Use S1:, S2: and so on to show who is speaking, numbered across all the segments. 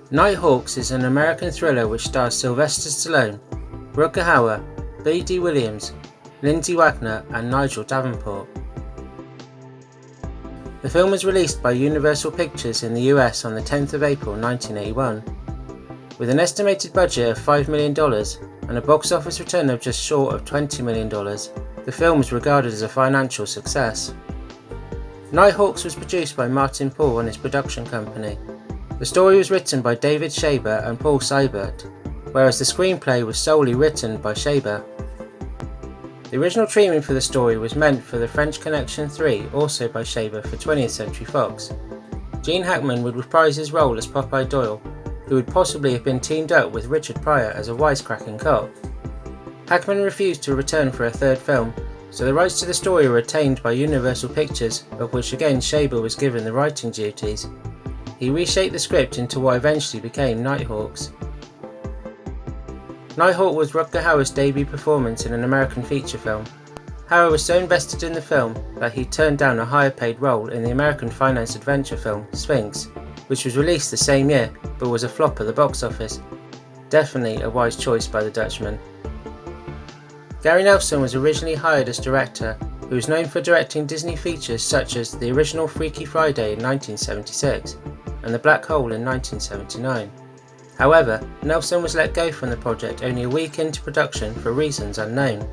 S1: Nighthawks is an American thriller which stars Sylvester Stallone, Rutger Hauer, Dee Williams, Lindsey Wagner and Nigel Davenport. The film was released by Universal Pictures in the US on the 10th of April 1981. With an estimated budget of $5 million and a box office return of just short of $20 million, the film was regarded as a financial success. Nighthawks was produced by Martin Paul and his production company. The story was written by David Shaber and Paul Seibert, whereas the screenplay was solely written by Shaber. The original treatment for the story was meant for the French Connection 3, also by Shaber for 20th Century Fox. Gene Hackman would reprise his role as Popeye Doyle, who would possibly have been teamed up with Richard Pryor as a wisecracking cop. Hackman refused to return for a third film, so the rights to the story were retained by Universal Pictures, of which again Shaber was given the writing duties. He reshaped the script into what eventually became Nighthawks. Nighthawk was Rutger Hauer's debut performance in an American feature film. Hauer was so invested in the film that he turned down a higher paid role in the American finance adventure film Sphinx, which was released the same year but was a flop at the box office. Definitely a wise choice by the Dutchman. Gary Nelson was originally hired as director, who was known for directing Disney features such as the original Freaky Friday in 1976 and The Black Hole in 1979. However, Nelson was let go from the project only a week into production for reasons unknown.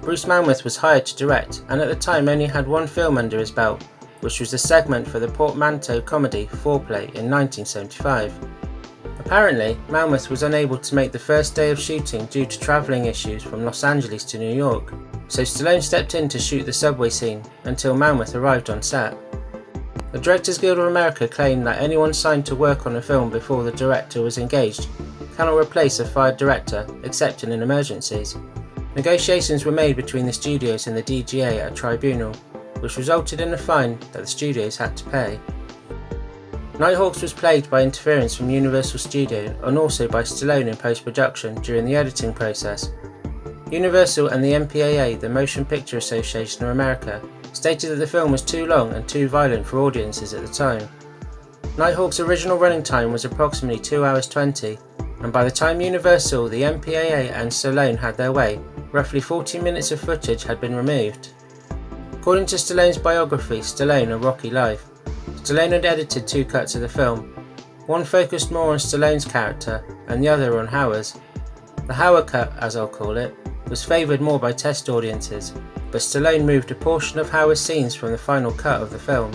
S1: Bruce Malmuth was hired to direct and at the time only had one film under his belt, which was a segment for the portmanteau comedy Foreplay in 1975. Apparently, Malmuth was unable to make the first day of shooting due to travelling issues from Los Angeles to New York, so Stallone stepped in to shoot the subway scene until Malmuth arrived on set. The Directors Guild of America claimed that anyone signed to work on a film before the director was engaged cannot replace a fired director except in emergencies. Negotiations were made between the studios and the DGA at a tribunal, which resulted in a fine that the studios had to pay. Nighthawks was plagued by interference from Universal Studios and also by Stallone in post-production during the editing process. Universal and the MPAA, the Motion Picture Association of America, stated that the film was too long and too violent for audiences at the time. Nighthawks' original running time was approximately 2 hours 20, and by the time Universal, the MPAA and Stallone had their way, roughly 40 minutes of footage had been removed. According to Stallone's biography, Stallone: A Rocky Life, Stallone had edited 2 cuts of the film. One focused more on Stallone's character and the other on Hauer's. The Hauer cut, as I'll call it, was favoured more by test audiences, but Stallone moved a portion of Hauer's scenes from the final cut of the film.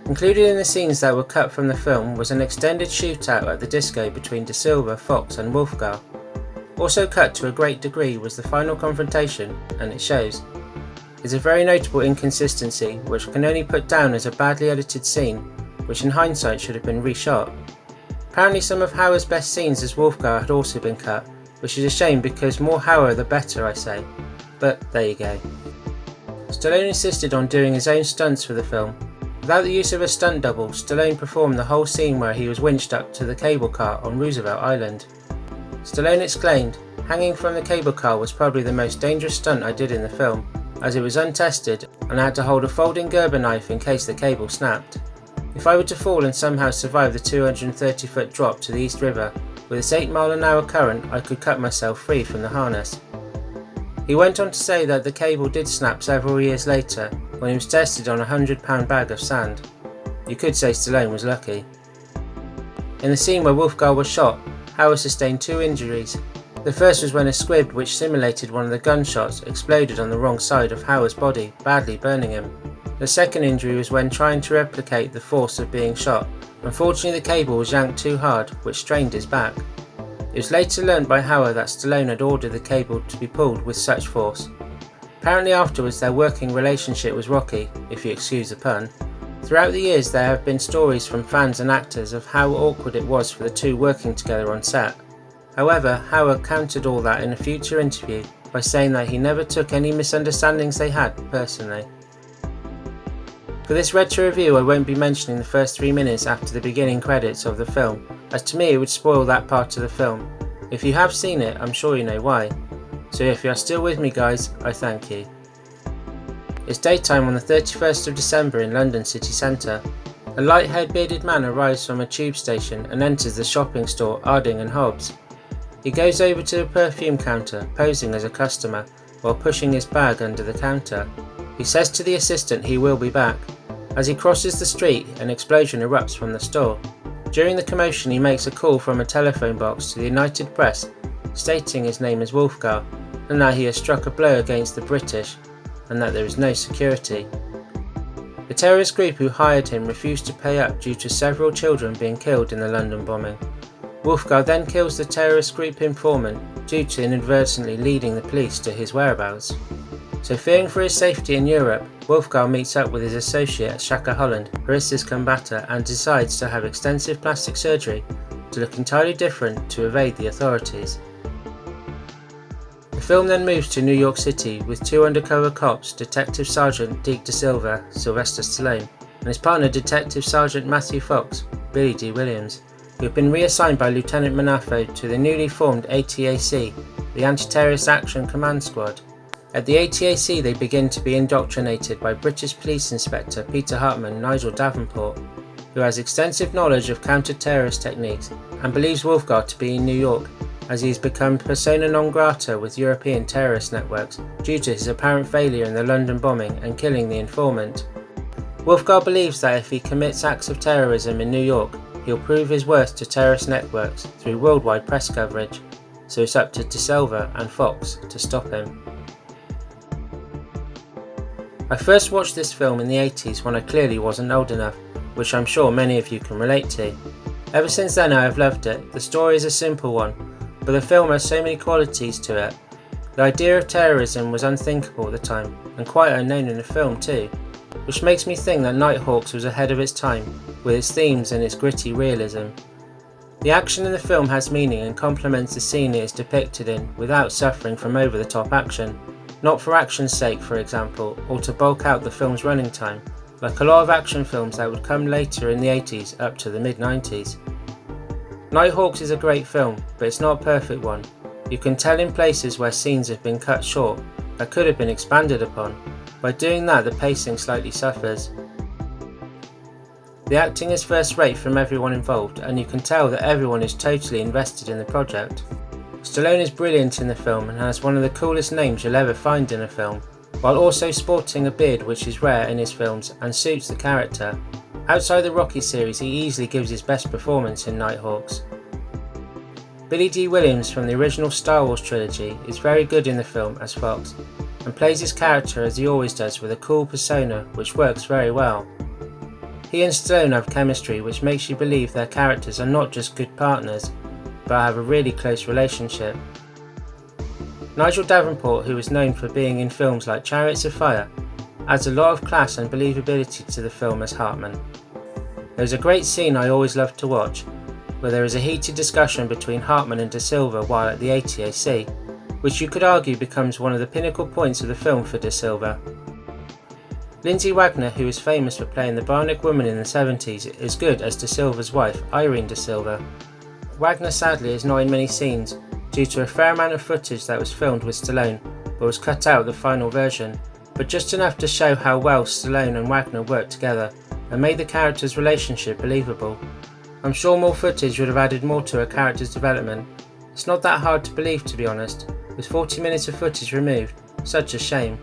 S1: Included in the scenes that were cut from the film was an extended shootout at the disco between De Silva, Fox and Wolfgar. Also cut to a great degree was the final confrontation, and it shows. It's a very notable inconsistency which can only put down as a badly edited scene, which in hindsight should have been reshot. Apparently some of Hauer's best scenes as Wolfgar had also been cut, which is a shame because more Hauer the better, I say. But there you go. Stallone insisted on doing his own stunts for the film. Without the use of a stunt double, Stallone performed the whole scene where he was winched up to the cable car on Roosevelt Island. Stallone exclaimed, "Hanging from the cable car was probably the most dangerous stunt I did in the film, as it was untested and I had to hold a folding Gerber knife in case the cable snapped. If I were to fall and somehow survive the 230-foot drop to the East River, with its 8-mile-an-hour current I could cut myself free from the harness." He went on to say that the cable did snap several years later when he was tested on a 100-pound bag of sand. You could say Stallone was lucky. In the scene where Wolfgar was shot, Hauer sustained 2 injuries. The first was when a squib which simulated one of the gunshots exploded on the wrong side of Hauer's body, badly burning him. The second injury was when trying to replicate the force of being shot. Unfortunately the cable was yanked too hard, which strained his back. It was later learned by Hauer that Stallone had ordered the cable to be pulled with such force. Apparently afterwards their working relationship was rocky, if you excuse the pun. Throughout the years there have been stories from fans and actors of how awkward it was for the two working together on set. However, Hauer countered all that in a future interview by saying that he never took any misunderstandings they had personally. For this retro review I won't be mentioning the first 3 minutes after the beginning credits of the film, as to me it would spoil that part of the film. If you have seen it, I'm sure you know why. So if you are still with me guys, I thank you. It's daytime on the 31st of December in London city centre. A light-haired bearded man arrives from a tube station and enters the shopping store Arding and Hobbs. He goes over to the perfume counter, posing as a customer, while pushing his bag under the counter. He says to the assistant he will be back. As he crosses the street, an explosion erupts from the store. During the commotion, he makes a call from a telephone box to the United Press, stating his name is Wolfgar, and that he has struck a blow against the British, and that there is no security. The terrorist group who hired him refused to pay up due to several children being killed in the London bombing. Wolfgar then kills the terrorist group informant due to inadvertently leading the police to his whereabouts. So fearing for his safety in Europe, Wolfgar meets up with his associate at Shaka Holland, Harissa's combatant, and decides to have extensive plastic surgery to look entirely different to evade the authorities. The film then moves to New York City with two undercover cops, Detective Sergeant Deke Da Silva, Sylvester Stallone, and his partner Detective Sergeant Matthew Fox, Billy Dee Williams, who have been reassigned by Lieutenant Manafo to the newly formed ATAC, the Anti-Terrorist Action Command Squad. At the ATAC they begin to be indoctrinated by British Police Inspector Peter Hartman Nigel Davenport, who has extensive knowledge of counter-terrorist techniques and believes Wolfgar to be in New York, as he has become persona non grata with European terrorist networks due to his apparent failure in the London bombing and killing the informant. Wolfgar believes that if he commits acts of terrorism in New York, he'll prove his worth to terrorist networks through worldwide press coverage, so it's up to Da Silva and Fox to stop him. I first watched this film in the 80s when I clearly wasn't old enough, which I'm sure many of you can relate to. Ever since then I have loved it. The story is a simple one, but the film has so many qualities to it. The idea of terrorism was unthinkable at the time, and quite unknown in the film too, which makes me think that Nighthawks was ahead of its time, with its themes and its gritty realism. The action in the film has meaning and complements the scene it is depicted in without suffering from over-the-top action, not for action's sake for example, or to bulk out the film's running time, like a lot of action films that would come later in the 80s up to the mid-90s. Nighthawks is a great film, but it's not a perfect one. You can tell in places where scenes have been cut short that could have been expanded upon. By doing that, the pacing slightly suffers. The acting is first rate from everyone involved, and you can tell that everyone is totally invested in the project. Stallone is brilliant in the film and has one of the coolest names you'll ever find in a film, while also sporting a beard which is rare in his films and suits the character. Outside the Rocky series, he easily gives his best performance in Nighthawks. Billy Dee Williams from the original Star Wars trilogy is very good in the film as Fox, and plays his character as he always does with a cool persona which works very well. He and Stallone have chemistry which makes you believe their characters are not just good partners, but have a really close relationship. Nigel Davenport, who is known for being in films like Chariots of Fire, adds a lot of class and believability to the film as Hartman. There is a great scene I always love to watch, where there is a heated discussion between Hartman and Da Silva while at the ATAC, which you could argue becomes one of the pinnacle points of the film for Da Silva. Lindsey Wagner, who is famous for playing the Bionic Woman in the 70s, is good as Da Silva's wife, Irene Da Silva. Wagner sadly is not in many scenes, due to a fair amount of footage that was filmed with Stallone, but was cut out of the final version, but just enough to show how well Stallone and Wagner worked together, and made the characters' relationship believable. I'm sure more footage would have added more to her character's development. It's not that hard to believe, to be honest, with 40 minutes of footage removed. Such a shame.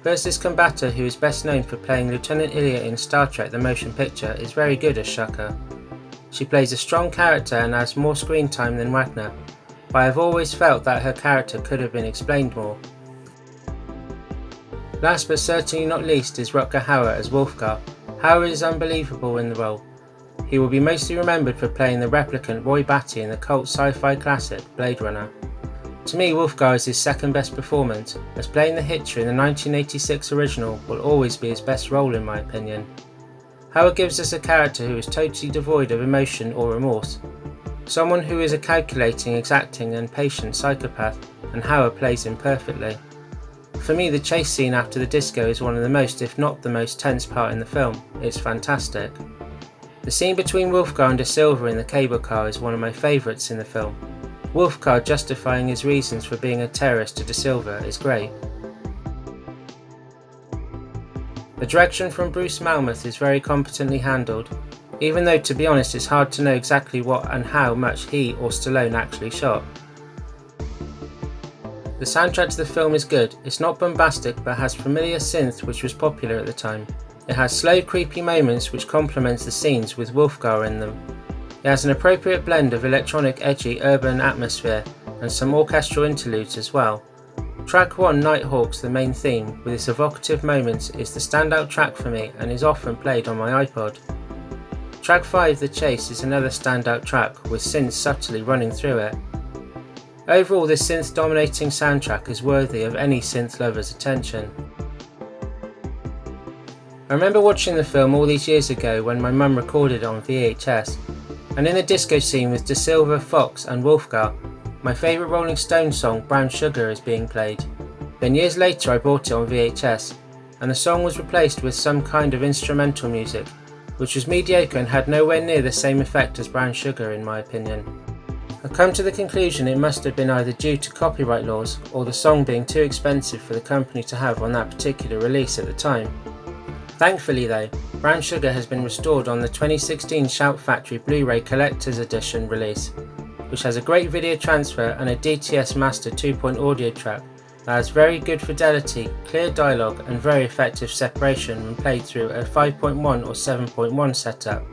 S1: Versus Combatter, who is best known for playing Lieutenant Ilya in Star Trek the Motion Picture, is very good as Shaka. She plays a strong character and has more screen time than Wagner, but I have always felt that her character could have been explained more. Last but certainly not least is Rutger Hauer as Wolfgar. Hauer is unbelievable in the role. He will be mostly remembered for playing the replicant Roy Batty in the cult sci-fi classic Blade Runner. To me, Wolfgar is his second best performance, as playing the Hitcher in the 1986 original will always be his best role in my opinion. Hauer gives us a character who is totally devoid of emotion or remorse, someone who is a calculating, exacting and patient psychopath, and Hauer plays him perfectly. For me, the chase scene after the disco is one of the most, if not the most tense part in the film. It's fantastic. The scene between Wolfgar and Da Silva in the cable car is one of my favourites in the film. Wolfgar justifying his reasons for being a terrorist to Da Silva is great. The direction from Bruce Malmuth is very competently handled, even though to be honest it's hard to know exactly what and how much he or Stallone actually shot. The soundtrack to the film is good. It's not bombastic but has familiar synth which was popular at the time. It has slow creepy moments which complements the scenes with Wolfgar in them. It has an appropriate blend of electronic edgy urban atmosphere and some orchestral interludes as well. Track 1, Nighthawks, the main theme, with its evocative moments, is the standout track for me and is often played on my iPod. Track 5, The Chase, is another standout track with synths subtly running through it. Overall, this synth-dominating soundtrack is worthy of any synth lover's attention. I remember watching the film all these years ago when my mum recorded it on VHS, and in the disco scene with De Silva, Fox and Wolfgar, my favourite Rolling Stones song, Brown Sugar, is being played. Then years later I bought it on VHS, and the song was replaced with some kind of instrumental music, which was mediocre and had nowhere near the same effect as Brown Sugar in my opinion. I've come to the conclusion it must have been either due to copyright laws or the song being too expensive for the company to have on that particular release at the time. Thankfully though, Brown Sugar has been restored on the 2016 Shout Factory Blu-ray Collector's Edition release, which has a great video transfer and a DTS Master 2-point audio track that has very good fidelity, clear dialogue and very effective separation when played through a 5.1 or 7.1 setup.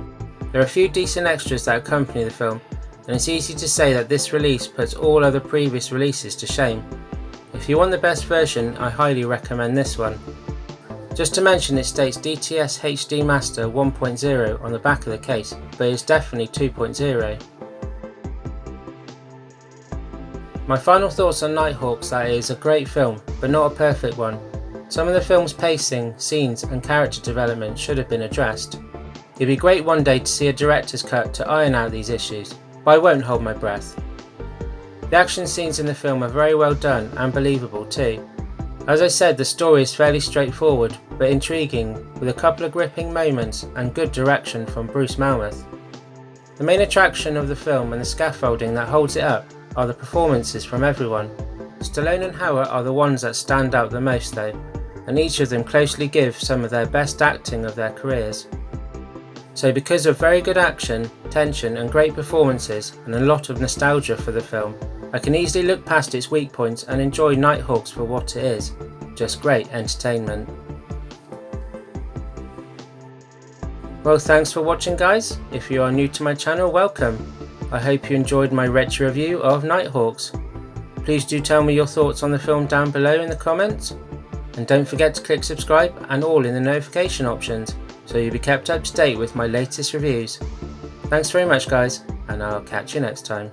S1: There are a few decent extras that accompany the film, and it's easy to say that this release puts all other previous releases to shame. If you want the best version, I highly recommend this one. Just to mention, it states DTS HD Master 1.0 on the back of the case, but it's definitely 2.0. My final thoughts on Nighthawks: that it is a great film, but not a perfect one. Some of the film's pacing, scenes and character development should have been addressed. It'd be great one day to see a director's cut to iron out these issues, but I won't hold my breath. The action scenes in the film are very well done and believable too. As I said, the story is fairly straightforward but intriguing, with a couple of gripping moments and good direction from Bruce Malmuth. The main attraction of the film and the scaffolding that holds it up are the performances from everyone. Stallone and Hauer are the ones that stand out the most though, and each of them closely give some of their best acting of their careers. So because of very good action, tension and great performances and a lot of nostalgia for the film, I can easily look past its weak points and enjoy Nighthawks for what it is, just great entertainment. Well, thanks for watching guys. If you are new to my channel, welcome. I hope you enjoyed my retro review of Nighthawks. Please do tell me your thoughts on the film down below in the comments, and don't forget to click subscribe and all in the notification options so you'll be kept up to date with my latest reviews. Thanks very much guys, and I'll catch you next time.